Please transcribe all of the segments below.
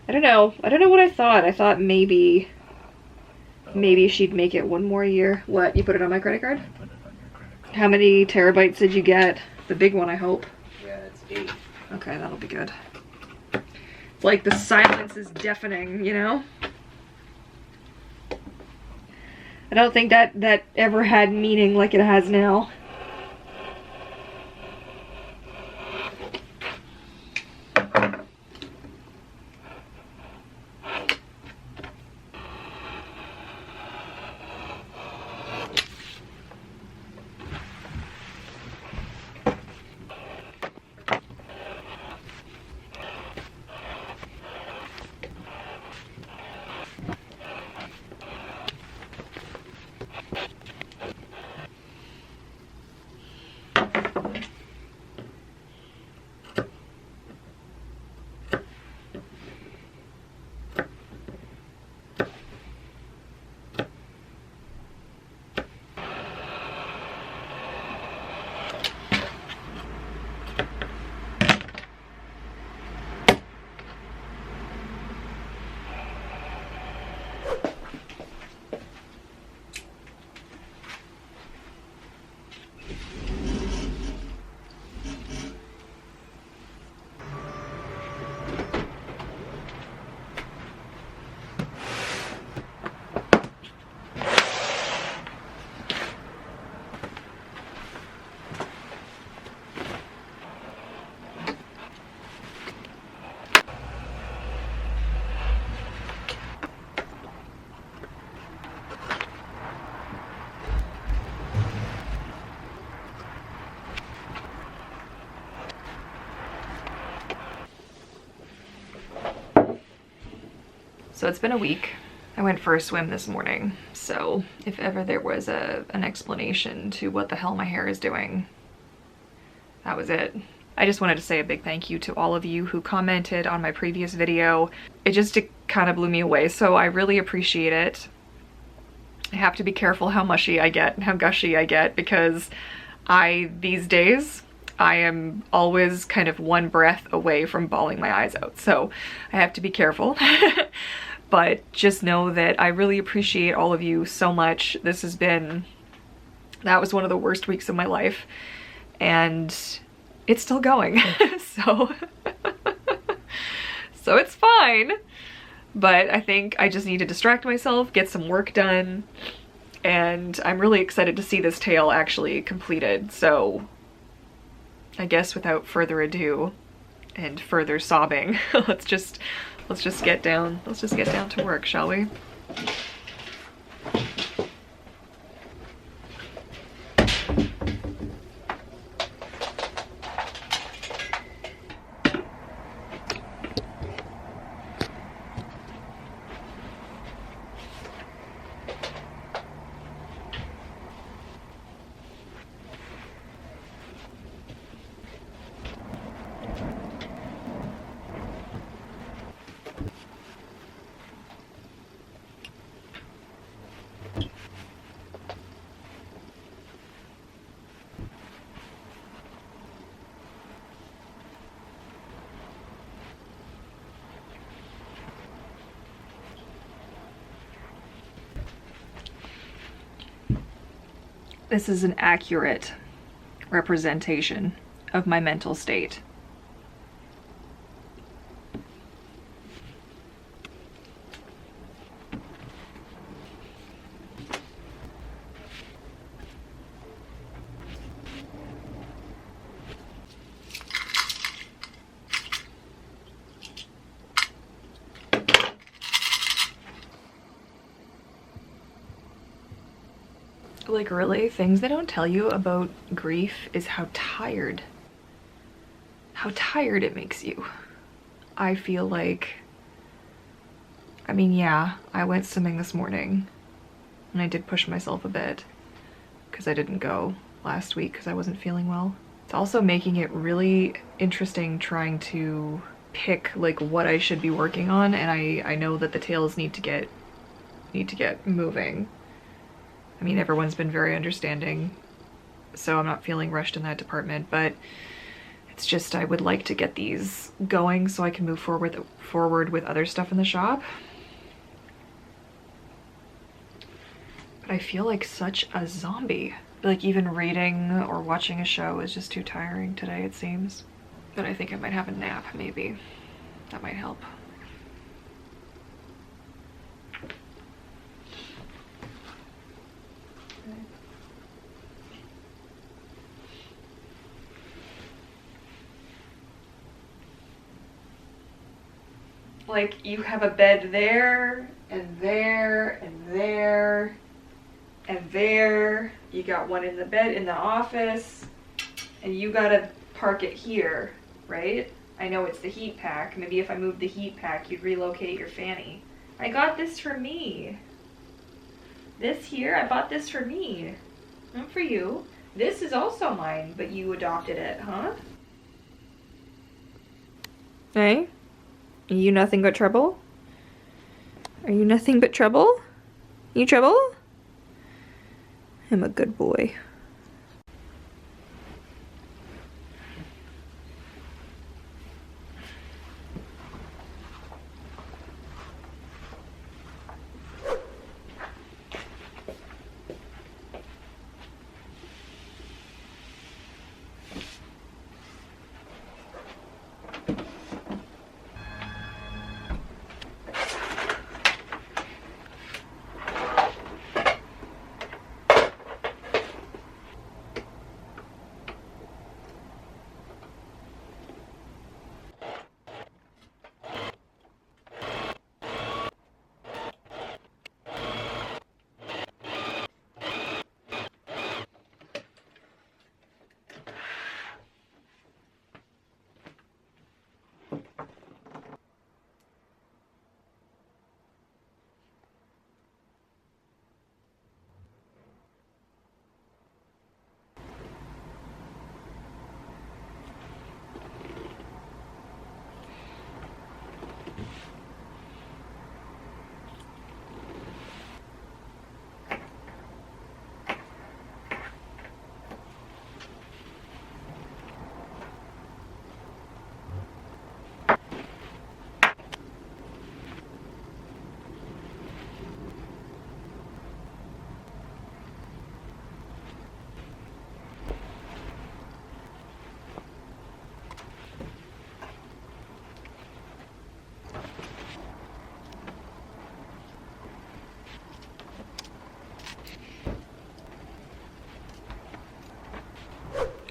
I don't know. I don't know what I thought. I thought maybe she'd make it one more year. What? You put it on my credit card? I put it on your credit card. How many terabytes did you get? The big one, I hope. Yeah, it's 8. Okay, that'll be good. It's like the silence is deafening, you know? I don't think that ever had meaning like it has now. So it's been a week. I went for a swim this morning, so if ever there was an explanation to what the hell my hair is doing, that was it. I just wanted to say a big thank you to all of you who commented on my previous video. It kind of blew me away, so I really appreciate it. I have to be careful how mushy I get and how gushy I get, because these days, I am always kind of one breath away from bawling my eyes out, so I have to be careful. But just know that I really appreciate all of you so much. That was one of the worst weeks of my life, and it's still going. so it's fine. But I think I just need to distract myself, get some work done, and I'm really excited to see this tail actually completed. So I guess without further ado and further sobbing, let's just get down to work, shall we? This is an accurate representation of my mental state. Like, really, things they don't tell you about grief is how tired it makes you. I feel like, I mean, yeah, I went swimming this morning and I did push myself a bit because I didn't go last week because I wasn't feeling well. It's also making it really interesting trying to pick like what I should be working on, and I know that the tails need to get moving. I mean, everyone's been very understanding, so I'm not feeling rushed in that department, but It's just I would like to get these going so I can move forward with other stuff in the shop. But I feel like such a zombie. Like even reading or watching a show is just too tiring today, it seems. But I think I might have a nap, maybe. That might help. Like you have a bed there and there and there and there. You got one in the bed in the office and you gotta park it here, right? I know it's the heat pack. Maybe if I moved the heat pack, you'd relocate your fanny. I got this for me. This here, I bought this for me. Not for you. This is also mine, but you adopted it, huh? Hey? Are you nothing but trouble? Are you nothing but trouble? You trouble? I'm a good boy.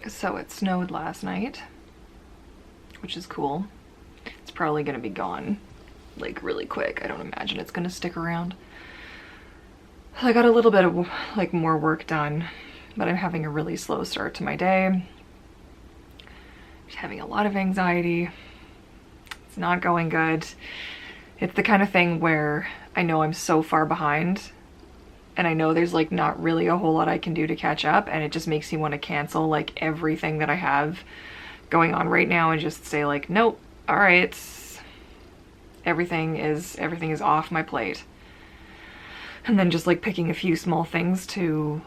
So it snowed last night, which is cool. It's probably gonna be gone like really quick. I don't imagine it's gonna stick around. I got a little bit of like more work done, but I'm having a really slow start to my day. Just having a lot of anxiety. It's not going good. It's the kind of thing where I know I'm so far behind and I know there's like not really a whole lot I can do to catch up, and it just makes me want to cancel like everything that I have going on right now and just say like, nope, all right, everything is off my plate. And then just like picking a few small things to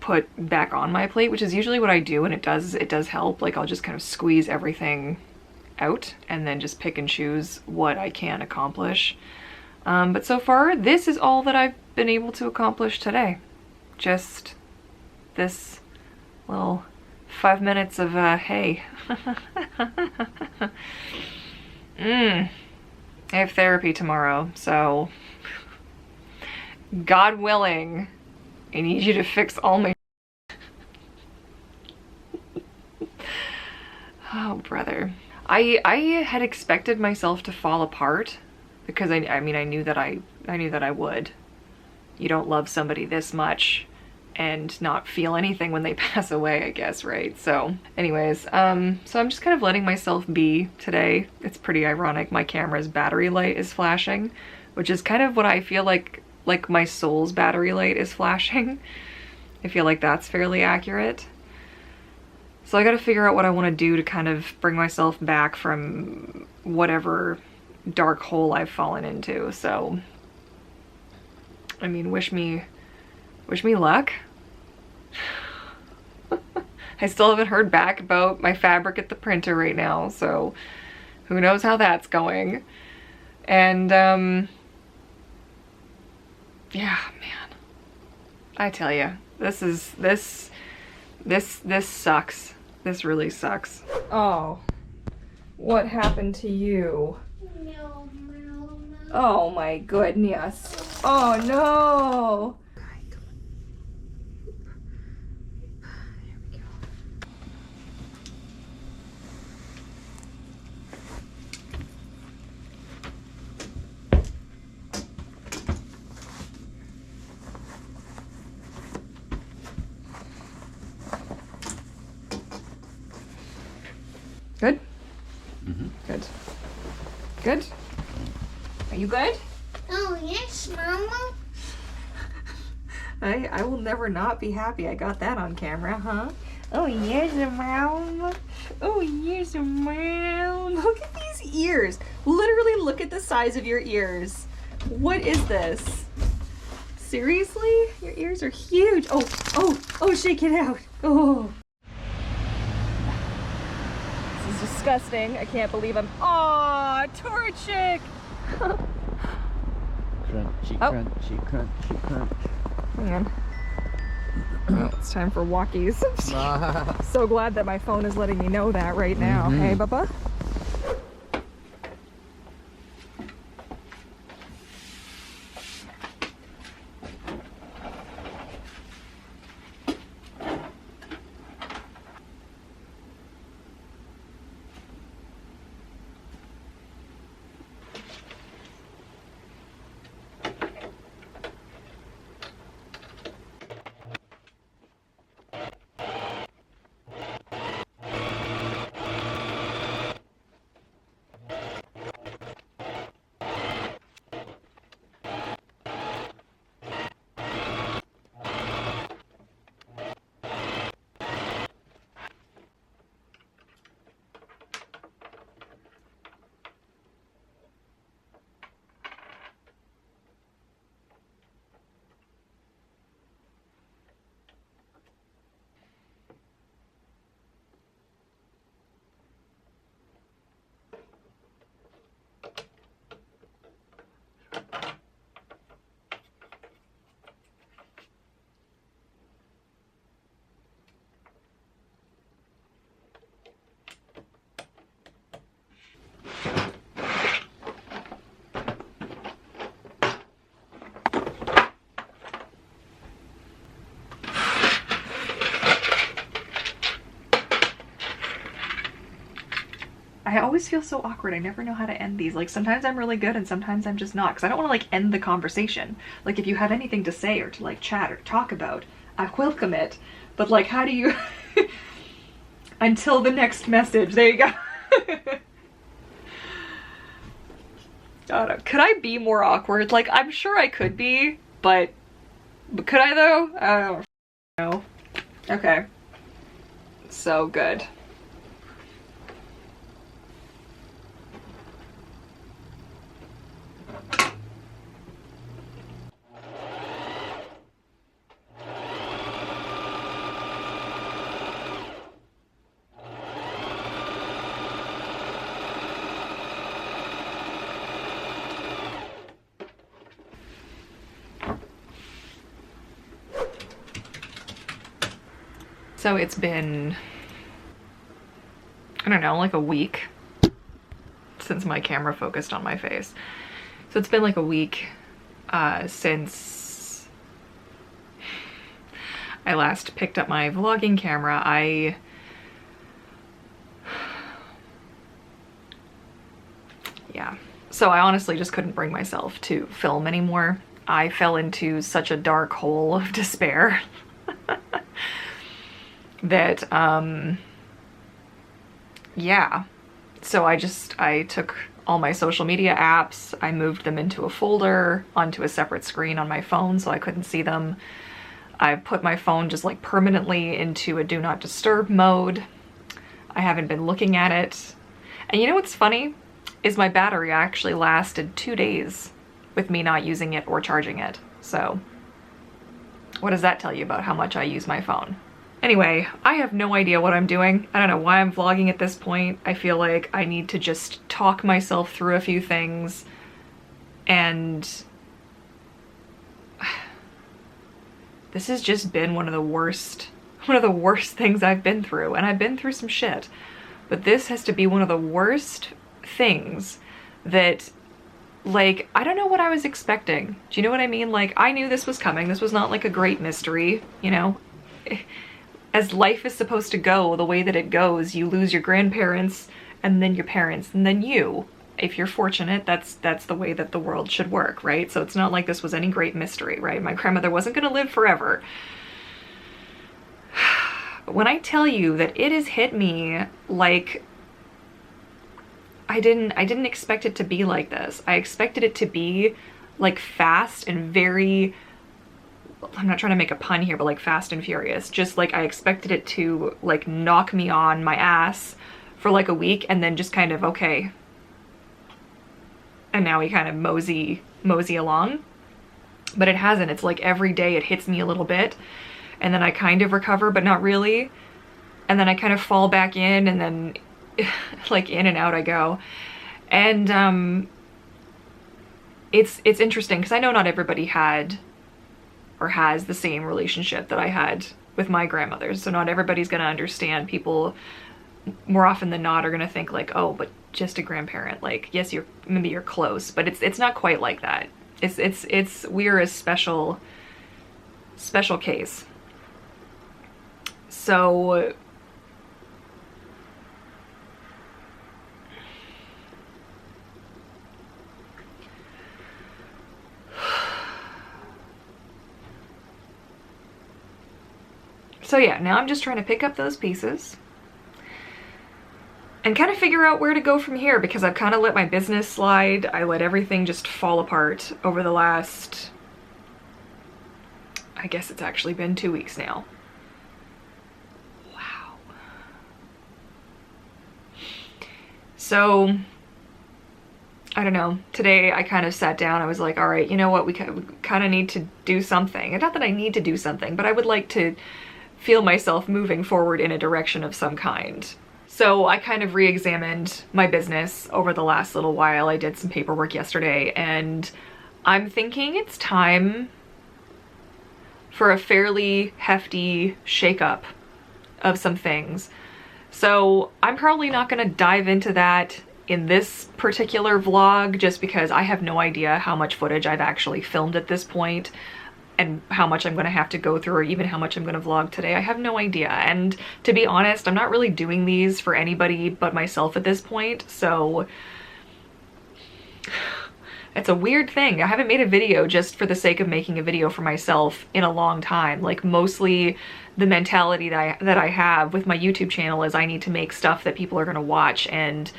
put back on my plate, which is usually what I do, and it does help. Like I'll just kind of squeeze everything out and then just pick and choose what I can accomplish. But so far, this is all that I've been able to accomplish today. Just this little 5 minutes of hay. I have therapy tomorrow, so God willing, I need you to fix all my oh, brother. I had expected myself to fall apart because I mean I knew that I would. You don't love somebody this much and not feel anything when they pass away, I guess, right? So anyways, so I'm just kind of letting myself be today. It's pretty ironic. My camera's battery light is flashing, which is kind of what I feel like my soul's battery light is flashing. I feel like that's fairly accurate. So I gotta figure out what I want to do to kind of bring myself back from whatever dark hole I've fallen into. So I mean, wish me luck. I still haven't heard back about my fabric at the printer right now, so who knows how that's going. And yeah, man, I tell you, this sucks. This really sucks. Oh, what happened to you? Oh my goodness. Oh no. Here we go. Good? Mm-hmm. Good. Good? Are you good? Oh, yes, Mama. I will never not be happy I got that on camera, huh? Oh, yes, Mom. Oh, yes, Mom. Look at these ears. Literally look at the size of your ears. What is this? Seriously? Your ears are huge. Oh, shake it out. Oh. This is disgusting. I can't believe I'm... Aw, Torchic. Crunchy, Oh. crunchy, crunchy, crunch. Hang on. Oh, it's time for walkies. So glad that my phone is letting me know that right now. Hey, Bubba? I always feel so awkward. I never know how to end these. Like, sometimes I'm really good and sometimes I'm just not, because I don't want to like end the conversation. Like, if you have anything to say or to like chat or talk about, I welcome it. But like, how do you until the next message? There you go. God, could I be more awkward? Like, I'm sure I could be, but could I though? I don't know. Okay. So good. So it's been, I don't know, like a week since my camera focused on my face. So it's been like a week since I last picked up my vlogging camera. Yeah. So I honestly just couldn't bring myself to film anymore. I fell into such a dark hole of despair. That, yeah. So I took all my social media apps, I moved them into a folder onto a separate screen on my phone so I couldn't see them. I put my phone just like permanently into a do not disturb mode. I haven't been looking at it. And you know what's funny? Is my battery actually lasted 2 days with me not using it or charging it. So what does that tell you about how much I use my phone? Anyway, I have no idea what I'm doing. I don't know why I'm vlogging at this point. I feel like I need to just talk myself through a few things, and this has just been one of the worst things I've been through, and I've been through some shit, but this has to be one of the worst things that, like, I don't know what I was expecting. Do you know what I mean? Like, I knew this was coming. This was not like a great mystery, you know? As life is supposed to go, the way that it goes, you lose your grandparents, and then your parents, and then you. If you're fortunate, that's the way that the world should work, right? So it's not like this was any great mystery, right? My grandmother wasn't gonna live forever. But when I tell you that it has hit me like I didn't expect it to be like this. I expected it to be like fast and very, I'm not trying to make a pun here, but like fast and furious. Just like I expected it to like knock me on my ass for like a week and then just kind of, okay. And now we kind of mosey along. But it hasn't. It's like every day it hits me a little bit and then I kind of recover, but not really. And then I kind of fall back in, and then like in and out I go. And it's interesting because I know not everybody had or has the same relationship that I had with my grandmothers. So not everybody's gonna understand. People more often than not are gonna think like, oh, but just a grandparent. Like, yes, maybe you're close, but it's not quite like that. We're a special case. So yeah, now I'm just trying to pick up those pieces and kind of figure out where to go from here, because I've kind of let my business slide. I let everything just fall apart over the last, I guess it's actually been 2 weeks now. Wow. So, I don't know. Today I kind of sat down. I was like, all right, you know what? We kind of need to do something. And not that I need to do something, but I would like to feel myself moving forward in a direction of some kind. So I kind of re-examined my business over the last little while. I did some paperwork yesterday, and I'm thinking it's time for a fairly hefty shakeup of some things. So I'm probably not gonna dive into that in this particular vlog, just because I have no idea how much footage I've actually filmed at this point and how much I'm going to have to go through, or even how much I'm going to vlog today. I have no idea. And to be honest, I'm not really doing these for anybody but myself at this point. So it's a weird thing. I haven't made a video just for the sake of making a video for myself in a long time. Like, mostly the mentality that I have with my YouTube channel is I need to make stuff that people are going to watch. And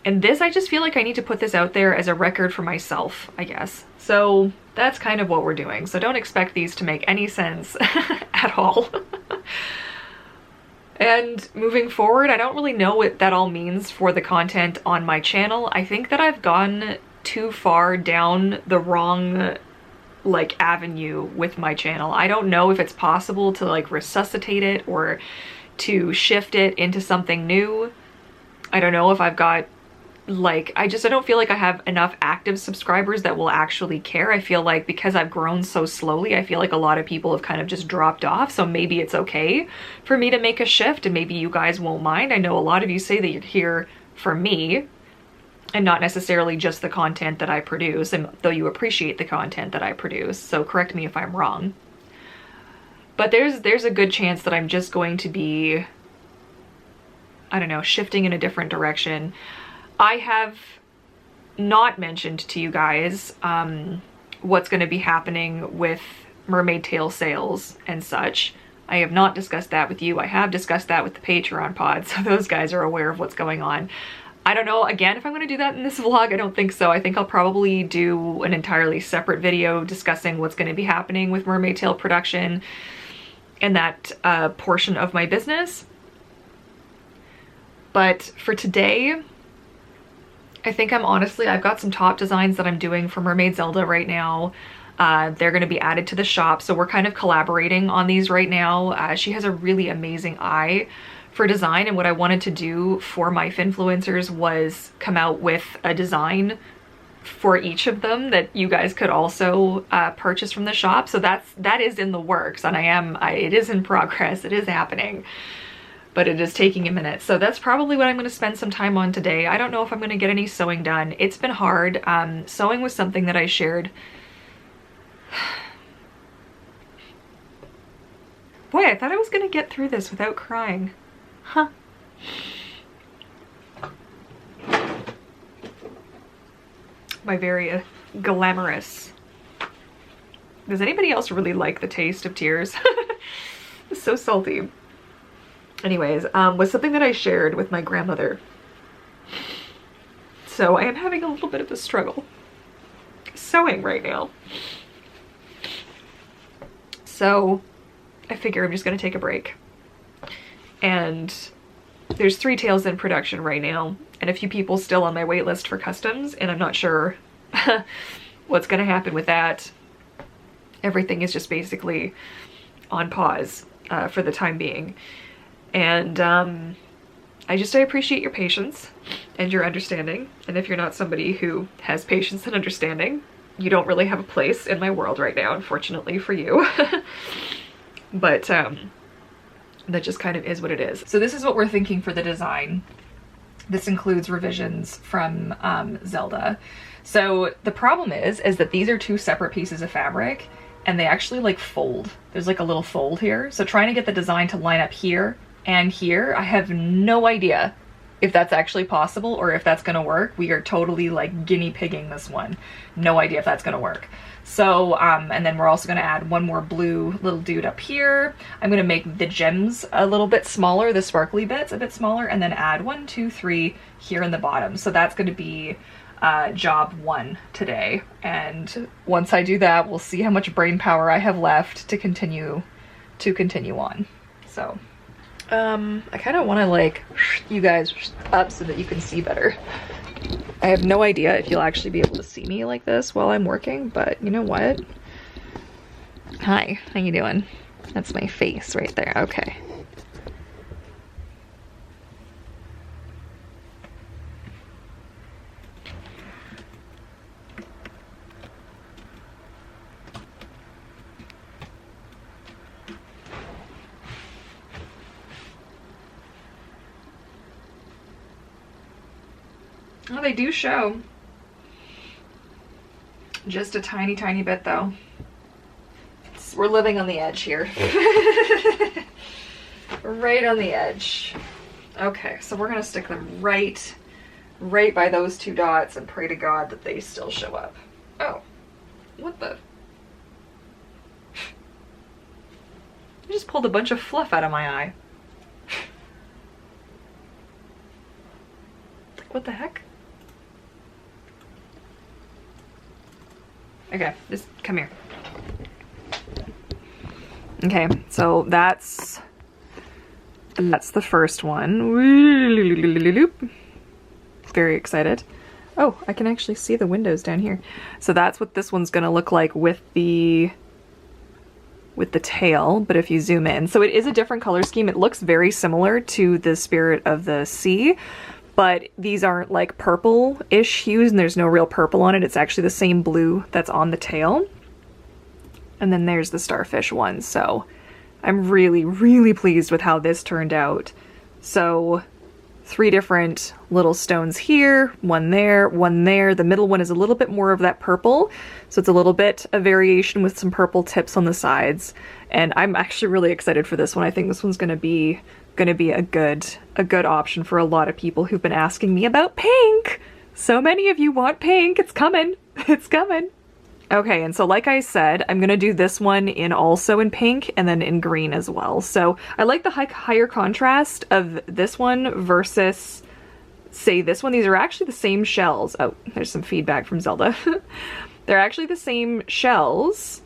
this, I just feel like I need to put this out there as a record for myself, I guess. So that's kind of what we're doing. So don't expect these to make any sense at all. And moving forward, I don't really know what that all means for the content on my channel. I think that I've gone too far down the wrong like avenue with my channel. I don't know if it's possible to like resuscitate it or to shift it into something new. I don't know if I've got like, I don't feel like I have enough active subscribers that will actually care. I feel like because I've grown so slowly, I feel like a lot of people have kind of just dropped off. So maybe it's okay for me to make a shift, and maybe you guys won't mind. I know a lot of you say that you're here for me and not necessarily just the content that I produce, and though you appreciate the content that I produce. So correct me if I'm wrong. But there's a good chance that I'm just going to be, I don't know, shifting in a different direction. I have not mentioned to you guys what's going to be happening with Mermaid tail sales and such. I have not discussed that with you. I have discussed that with the Patreon pod, so those guys are aware of what's going on. I don't know, again, if I'm going to do that in this vlog. I don't think so. I think I'll probably do an entirely separate video discussing what's going to be happening with Mermaid tail production and that portion of my business. But for today, I think I've got some top designs that I'm doing for Mermaid Zelda right now. They're going to be added to the shop, so we're kind of collaborating on these right now. She has a really amazing eye for design, and what I wanted to do for my Finfluencers was come out with a design for each of them that you guys could also purchase from the shop. So that is in the works, and it is in progress. It is happening, but it is taking a minute. So that's probably what I'm going to spend some time on today. I don't know if I'm going to get any sewing done. It's been hard. Sewing was something that I shared. Boy, I thought I was going to get through this without crying. Huh. My very glamorous. Does anybody else really like the taste of tears? It's so salty. Anyways, was something that I shared with my grandmother. So I am having a little bit of a struggle sewing right now. So I figure I'm just gonna take a break. And there's 3 tails in production right now, and a few people still on my wait list for customs, and I'm not sure what's gonna happen with that. Everything is just basically on pause for the time being. And I appreciate your patience and your understanding. And if you're not somebody who has patience and understanding, you don't really have a place in my world right now, unfortunately for you. But that just kind of is what it is. So this is what we're thinking for the design. This includes revisions from Zelda. So the problem is that these are 2 separate pieces of fabric, and they actually like fold. There's like a little fold here. So trying to get the design to line up here and here, I have no idea if that's actually possible or if that's gonna work. We are totally like guinea pigging this one. No idea if that's gonna work. So, and then we're also gonna add one more blue little dude up here. I'm gonna make the gems a little bit smaller, the sparkly bits a bit smaller, and then add 1, 2, 3 here in the bottom. So that's gonna be job 1 today. And once I do that, we'll see how much brain power I have left to continue on. So, I kind of want to like you guys up so that you can see better. I have no idea if you'll actually be able to see me like this while I'm working, but you know what? Hi, how you doing? That's my face right there. Okay. Oh, they do show. Just a tiny, tiny bit though. We're living on the edge here. Right on the edge. Okay, so we're gonna stick them right by those 2 dots and pray to God that they still show up. Oh, what the? I just pulled a bunch of fluff out of my eye. Like, what the heck? Okay, just come here. Okay, so that's the first one. Very excited. Oh, I can actually see the windows down here. So that's what this one's gonna look like with the tail, but if you zoom in. So it is a different color scheme. It looks very similar to the Spirit of the Sea, but these aren't like purple-ish hues, and there's no real purple on it. It's actually the same blue that's on the tail. And then there's the starfish one. So I'm really, really pleased with how this turned out. So 3 different little stones here, one there, one there. The middle one is a little bit more of that purple. So it's a little bit of variation with some purple tips on the sides. And I'm actually really excited for this one. I think this one's gonna be a good option for a lot of people who've been asking me about pink. So many of you want pink. It's coming. It's coming. Okay, and so like I said, I'm gonna do this one also in pink and then in green as well. So I like the higher contrast of this one versus, say, this one. These are actually the same shells. Oh, there's some feedback from Zelda. They're actually the same shells,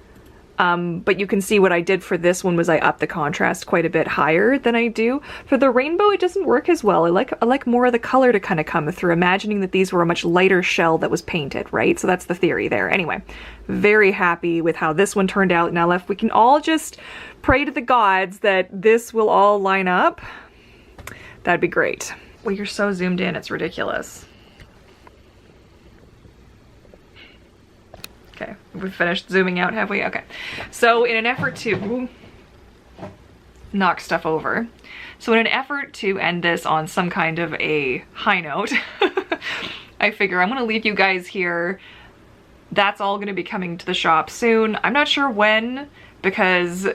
But you can see what I did for this one was I upped the contrast quite a bit higher than I do. For the rainbow, it doesn't work as well. I like more of the color to kind of come through, imagining that these were a much lighter shell that was painted, right? So that's the theory there. Anyway, very happy with how this one turned out. Now if we can all just pray to the gods that this will all line up, that'd be great. Well, you're so zoomed in, it's ridiculous. Okay, we finished zooming out, have we? Okay. So in an effort to knock stuff over, so in an effort to end this on some kind of a high note, I figure I'm gonna leave you guys here. That's all gonna be coming to the shop soon. I'm not sure when, because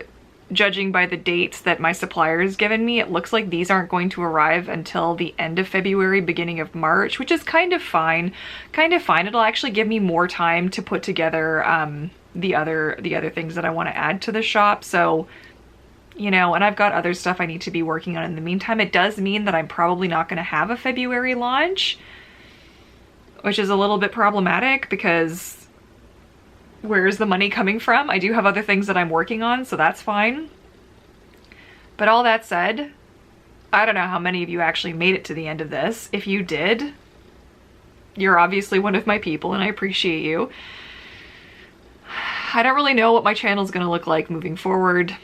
judging by the dates that my supplier's given me, it looks like these aren't going to arrive until the end of February, beginning of March, which is kind of fine. It'll actually give me more time to put together the other things that I want to add to the shop. So, you know, and I've got other stuff I need to be working on in the meantime. It does mean that I'm probably not going to have a February launch, which is a little bit problematic because where's the money coming from? I do have other things that I'm working on, so that's fine. But all that said, I don't know how many of you actually made it to the end of this. If you did, you're obviously one of my people and I appreciate you. I don't really know what my channel's gonna look like moving forward.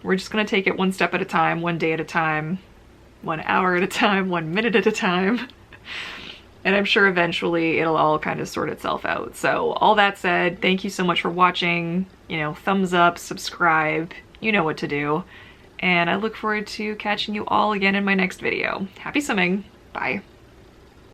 We're just gonna take it one step at a time, one day at a time, 1 hour at a time, 1 minute at a time. And I'm sure eventually it'll all kind of sort itself out. So all that said, thank you so much for watching. You know, thumbs up, subscribe, you know what to do. And I look forward to catching you all again in my next video. Happy swimming, bye.